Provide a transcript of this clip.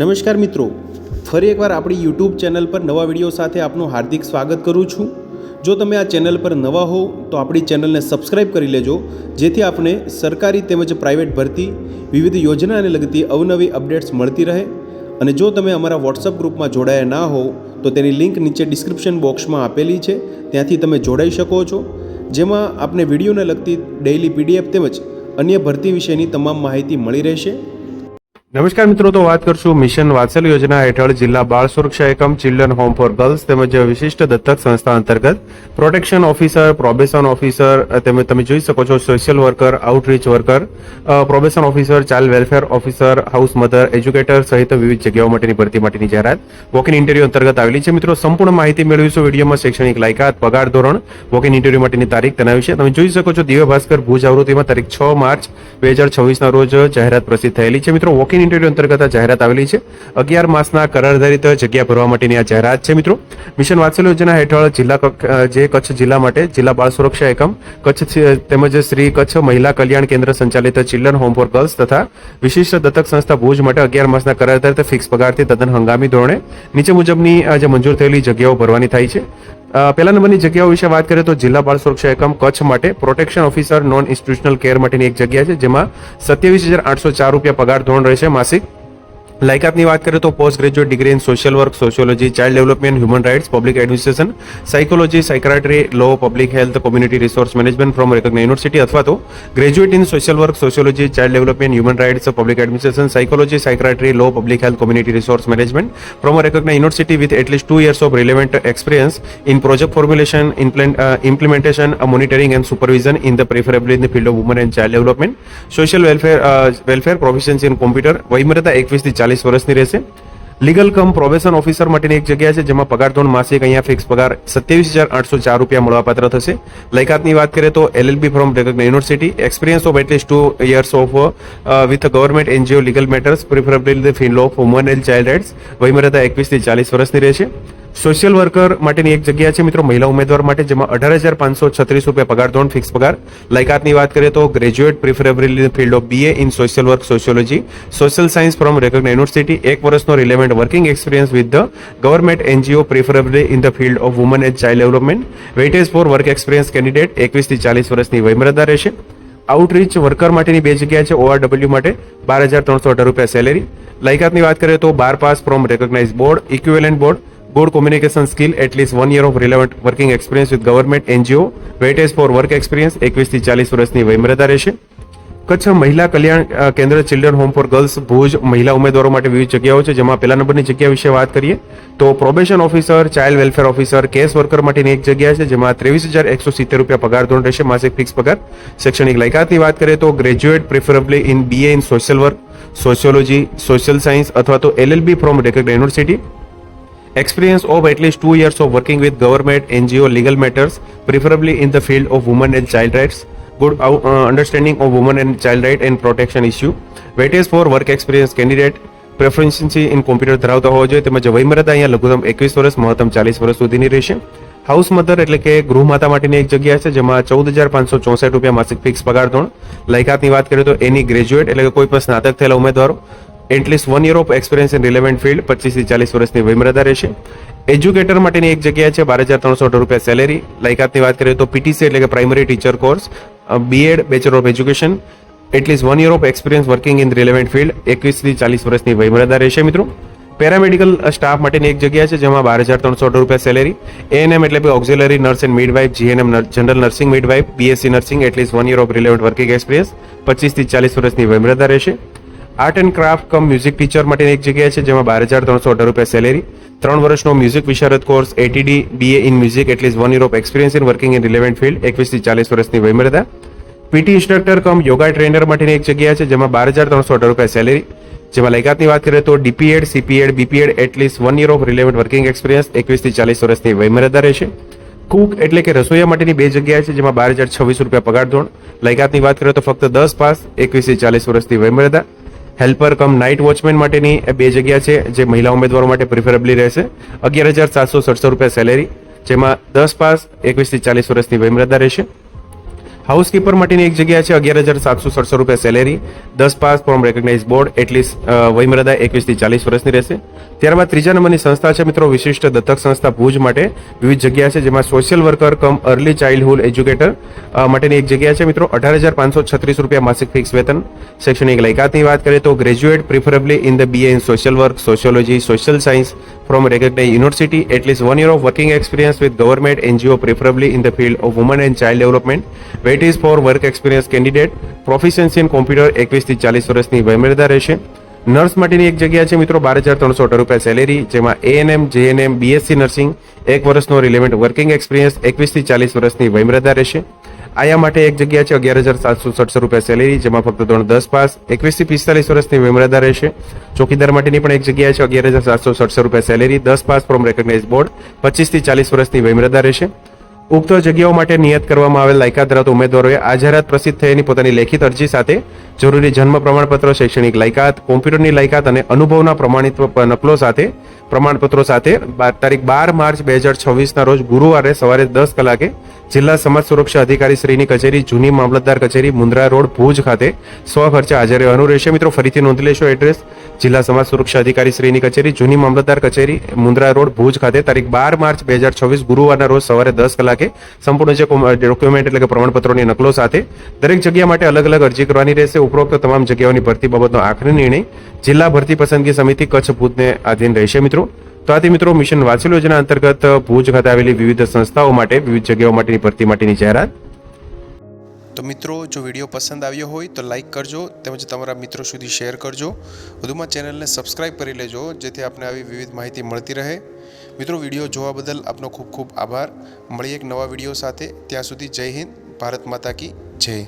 નમસ્કાર મિત્રો, ફરી એકવાર આપણી યુટ્યુબ ચેનલ પર નવા વિડીયો સાથે આપનું હાર્દિક સ્વાગત કરું છું। જો તમે આ ચેનલ પર નવા હો તો આપણી ચેનલને સબસ્ક્રાઈબ કરી લેજો, જેથી આપને સરકારી તેમજ પ્રાઇવેટ ભરતી વિવિધ યોજનાને લગતી અવનવી અપડેટ્સ મળતી રહે। અને જો તમે અમારા વોટ્સઅપ ગ્રુપમાં જોડાયા ના હો તો તેની લિંક નીચે ડિસ્ક્રિપ્શન બોક્સમાં આપેલી છે, ત્યાંથી તમે જોડાઈ શકો છો, જેમાં આપને વિડીયોને લગતી ડેઇલી પીડીએફ તેમજ અન્ય ભરતી વિશેની તમામ માહિતી મળી રહેશે। નમસ્કાર મિત્રો, તો વાત કરશું મિશન વાત્સલ્ય યોજના હેઠળ જિલ્લા બાળ સુરક્ષા એકમ, ચિલ્ડ્રન હોમ ફોર ગર્લ્સ તેમજ વિશિષ્ટ દત્તક સંસ્થા અંતર્ગત પ્રોટેક્શન ઓફિસર, પ્રોબેશન ઓફિસર તેમજ તમે જોઈ શકો છો social worker, outreach worker, probation officer, child welfare officer, house mother, educator સહિત વિવિધ જગ્યાઓ માટેની ભરતી માટેની જાહેરાત વોક ઇન ઇન્ટરવ્યુ અંતર્ગત આવેલી છે। મિત્રો, સંપૂર્ણ માહિતી મેળવીશું વિડીયોમાં। શૈક્ષણિક લાયકાત, પગાર ધોરણ, વોક ઇન ઇન્ટરવ્યુ માટેની તારીખ તેના વિશે તમે જોઈ શકો છો। દિવ્ય ભાસ્કર ભુજ આવૃત્તિમાં તારીખ 6 માર્ચ 2026 ના રોજ જાહેરાત પ્રસિદ્ધ થયેલી છે। મિત્રો, વોક ઇન ઇન્ટરવ્યુ અંતર્ગત આ જાહેરાત આવેલી છે। 11 માસના કરાર આધારિત જગ્યા ભરવા માટેની આ જાહેરાત છે। મિત્રો, મિશન વાત્સલ્ય યોજના હેઠળ કચ્છ જિલ્લા માટે જિલ્લા બાળ સુરક્ષા એકમ કચ્છ તેમજ શ્રી કચ્છ મહિલા કલ્યાણ કેન્દ્ર સંચાલિત ચિલ્ડ્રન હોમ ફોર ગર્લ્સ તથા વિશિષ્ટ દત્તક સંસ્થા ભુજ માટે 11 માસના કરાર આધારિત ફિક્સ પગારથી તદ્દન હંગામી ધોરણે નીચે મુજબની જે મંજૂર થયેલી જગ્યાઓ ભરવાની થાય છે। પહેલા નંબરની જગ્યાઓ વિશે વાત કરીએ તો જિલ્લા બાળ સુરક્ષા એકમ કચ્છ માટે protection officer non institutional care માટેની એક જગ્યા છે, જેમાં 27,804 રૂપિયા પગાર ધોરણ રહેશે માસિક। લાયકાતની વાત કરીએ તો post graduate degree in social work, sociology, child development, human rights, public administration, psychology, psychiatry, law, public health, community resource management from recognised university અથવા તો graduate in social work, sociology, child development, human rights, public administration, psychology, psychiatry, law, public health, community resource management from recognised university with at least 2 years of relevant experience in project formulation, implementation, monitoring and supervision in the preferably in the field of women and child development, social welfare proficiency in computer। વયમર્યાદા 21 થી 40 વર્ષની રહેશે। Legal કમ probation officer માટેની એક જગ્યા છે, જેમાં પગાર ધોરણ માસિક અહીંયા ફિક્સ પગાર 27,804 રૂપિયા મળવાપાત્ર થશે। લાયકાતની વાત કરીએ તો LLB from recognised university, experience of at least 2 years of with government NGO legal matters preferably in the field of woman and child rights. વયમર્યાદા 21 થી 40 વર્ષની રહેશે। સોશિયલ વર્કર માટેની એક જગ્યા છે મિત્રો, મહિલા ઉમેદવાર માટે, જેમાં 18,536 રૂપિયા પગાર ધોરણ ફિક્સ પગાર। લાયકાતની વાત કરીએ તો graduate preferably field of BA in social work, sociology, social science from recognised university, 1 વર્ષનો relevant working experience with the government NGO preferably in the field of woman and child development. Weightage for work experience candidate 21 થી 40 વર્ષની વયમર્યાદા રહેશે। Outreach worker માટેની બે જગ્યા છે, ORW માટે 12,318 રૂપિયા સેલેરી। લાયકાતની વાત કરીએ તો 12 pass from recognised board, equivalent board, good communication skill, at least 1 year of relevant working experience with government NGO, weightage for work experience 21 થી 40 વર્ષની વયમર્યાદા રહેશે। કચ્છ મહિલા કલ્યાણ કેન્દ્ર children home for girls Bhuj મહિલા ઉમેદવારો માટે વિવિધ જગ્યાઓ છે, જેમાં પહેલા નંબરની જગ્યા વિશે વાત કરીએ તો probation officer, child welfare officer, case worker માટેની એક જગ્યા છે, જેમાં 23,170 રૂપિયા પગાર ધોરણ રહેશે માસિક ફિક્સ પગાર। શૈક્ષણિક લાયકાતની વાત કરીએ તો graduate preferably in BA in social work, sociology, social science અથવા તો LLB from recognised university, experience of at least 2 years of working with government NGO legal matters preferably in the field of women and child rights, good understanding of women and child right and protection issue, weightage for work experience candidate preferency in computer ધરાવતા હોવો જોઈએ। તેમજ વયમર્યાદા અહીંયા લઘુત્તમ 21 વર્ષ મહત્તમ 40 વર્ષ સુધીની રહેશે। હાઉસ મધર એટલે કે ગૃહમાતા માટેની એક જગ્યા છે, જેમાં 14,564 રૂપિયા માસિક ફિક્સ પગાર ધોરણ। લાયકાતની વાત કરીએ તો એની ગ્રેજ્યુએટ એટલે કે કોઈ પણ સ્નાતક થયેલા ઉમેદવારો, at least 1 year of experience in relevant field 25 થી 40 વર્ષની વયમર્યાદા રહેશે। એજ્યુકેટર માટેની એક જગ્યા છે, 12,318 રૂપિયા સેલેરી। લાયકાતની વાત કરીએ તો PTC એટલે કે primary teacher course, BEd bachelor of education, at least 1 year of experience working in relevant field 21 થી 40 વર્ષની વયમર્યાદા રહેશે। મિત્રો, પેરામેડિકલ સ્ટાફ માટેની એક જગ્યા છે, જેમાં 12,318 રૂપિયા સેલેરી। ANM એટલે કે auxiliary nurse and midwife, GNM general nursing midwife, BSc nursing, at least 1 year of relevant working experience 25 થી 40 વર્ષની વયમર્યાદા રહેશે। Art and craft come music teacher માટેની એક જગ્યા છે, જેમાં 12,318 રૂપિયા સેલેરી। 3 વર્ષનો music Visharad course, ATD BA in music, at least 1 year of experience in working in relevant field 21 થી 40 વર્ષની વયમર્યાદા। PT ઇન્સ્ટ્રક્ટર કમ યોગા ટ્રેનર માટેની એક જગ્યા છે, જેમાં 12,318 રૂપિયા સેલેરી। જેમાં લાયકાતની વાત કરીએ તો DPEd, CPEd, BPEd, at least 1 year of relevant working experience 21 થી 40 વર્ષની વયમર્યાદા રહેશે। કુક એટલે કે રસોઈયા માટેની બે જગ્યા છે, જેમાં 12,026 રૂપિયા પગાર ધોરણ। લાયકાતની વાત કરીએ તો ફક્ત 10 પાસ 21 થી 40 વર્ષની વયમર્યાદા। હેલ્પર કમ નાઇટ વોચમેન માટેની બે જગ્યા છે, જે મહિલા ઉમેદવારો માટે પ્રિફરેબલી રહેશે। 11,767 રૂપિયા સેલેરી, જેમાં 10 પાસ 21 થી 40 વર્ષની વયમર્યાદા રહેશે। હાઉસકીપર માટેની એક જગ્યા છે, 11,767 રૂપિયા salary, 10 pass from recognise board, at least વયમર્યાદા 21 થી 40 વર્ષની રહેશે. ત્યારબાદ ત્રીજા નંબરની સંસ્થા છે મિત્રો વિશિષ્ટ દત્તક સંસ્થા ભુજ માટે વિવિધ જગ્યા છે, જેમાં સોશિયલ વર્કર કમ અર્લી ચાઇલ્ડહુડ એજ્યુકેટર માટેની એક જગ્યા છે મિત્રો, 18,536 રૂપિયા માસિક ફિક્સ વેતન. શૈક્ષણિક લાયકાતની વાત કરીએ તો graduate preferably in the BA in social work, sociology, social science from recognized university, at least 1 year of working experience with government NGO, preferably in the field of women and child development. Weight is for work experience candidate. Proficiency in computer 21 થી 40 વર્ષની વયમર્યાદા રહેશે. Nurse માટેની એક જગ્યા છે મિત્રો, 12,318 રૂપિયા salary, જેમાં ANM, JNM, BSc નર્સિંગ, 1 વર્ષનો રિલેવન્ટ વર્કિંગ એક્સપિરિયન્સ, 21 થી 40 વર્ષની વયમર્યાદા રહેશે. આયા માટે એક જગ્યા છે, 11,767 રૂપિયા સેલેરી, જેમાં ફક્ત ધોરણ 10 પાસ, 21 થી 45 વર્ષની વયમર્યાદા રહેશે. ચોકીદાર માટેની પણ એક જગ્યા છે, 11,767 રૂપિયા salary, 10 pass from recognise board, 25 થી 40 વર્ષની વયમર્યાદા રહેશે. ઉક્ત જગ્યાઓ માટે નિયત કરવામાં આવેલ લાયકાત ધરાવતા ઉમેદવારોએ આ જાહેરાત પ્રસિદ્ધ થયાની પોતાની લેખિત અરજી સાથે જરૂરી જન્મ પ્રમાણપત્ર, શૈક્ષણિક લાયકાત, કોમ્પ્યુટરની લાયકાત અને અનુભવના પ્રમાણિત્વ નકલો સાથે પ્રમાણપત્રો સાથે તારીખ 12 માર્ચ 2026ના રોજ ગુરુવારે સવારે 10 કલાકે જિલ્લા સમાજ સુરક્ષા અધિકારી શ્રીની કચેરી, જૂની મામલતદાર કચેરી, મુન્દ્રા રોડ, ભુજ ખાતે સ્વખર્ચે હાજર રહેવાનું રહેશે. મિત્રો ફરીથી નોંધ લેશો એડ્રેસ: જિલ્લા સમાજ સુરક્ષા અધિકારી શ્રીની કચેરી, જૂની મામલતદાર કચેરી, મુન્દ્રા રોડ, ભુજ ખાતે તારીખ 12 માર્ચ 2026 ગુરુવારના રોજ સવારે 10 કલાકે સંપૂર્ણ જે ડોક્યુમેન્ટ એટલે કે પ્રમાણપત્રોની નકલો સાથે દરેક જગ્યા માટે અલગ અલગ અરજી કરવાની રહેશે. ઉપરોક્ત તમામ જગ્યાઓની ભરતી બાબતનો આખરી નિર્ણય જિલ્લા ભરતી પસંદગી સમિતિ કચ્છ ભુજને આધીન રહેશે. મિત્રો તો આથી મિત્રો મિશન વાત્સલ્ય યોજના અંતર્ગત ભુજ ખાતે આવેલી વિવિધ સંસ્થાઓ માટે વિવિધ જગ્યાઓ માટેની ભરતી માટેની જાહેરાત. તો મિત્રો જો વિડીયો પસંદ આવ્યો હોય તો લાઇક કરજો, તેમજ તમારા મિત્રો સુધી શેર કરજો. વધુમાં ચેનલને સબસ્ક્રાઇબ કરી લેજો, જેથી આપને આવી વિવિધ માહિતી મળતી રહે. મિત્રો વિડીયો જોવા બદલ આપનો ખૂબ ખૂબ આભાર. મળીએ એક નવા વિડીયો સાથે. ત્યાં સુધી જય હિન્દ, ભારત માતા કી જય.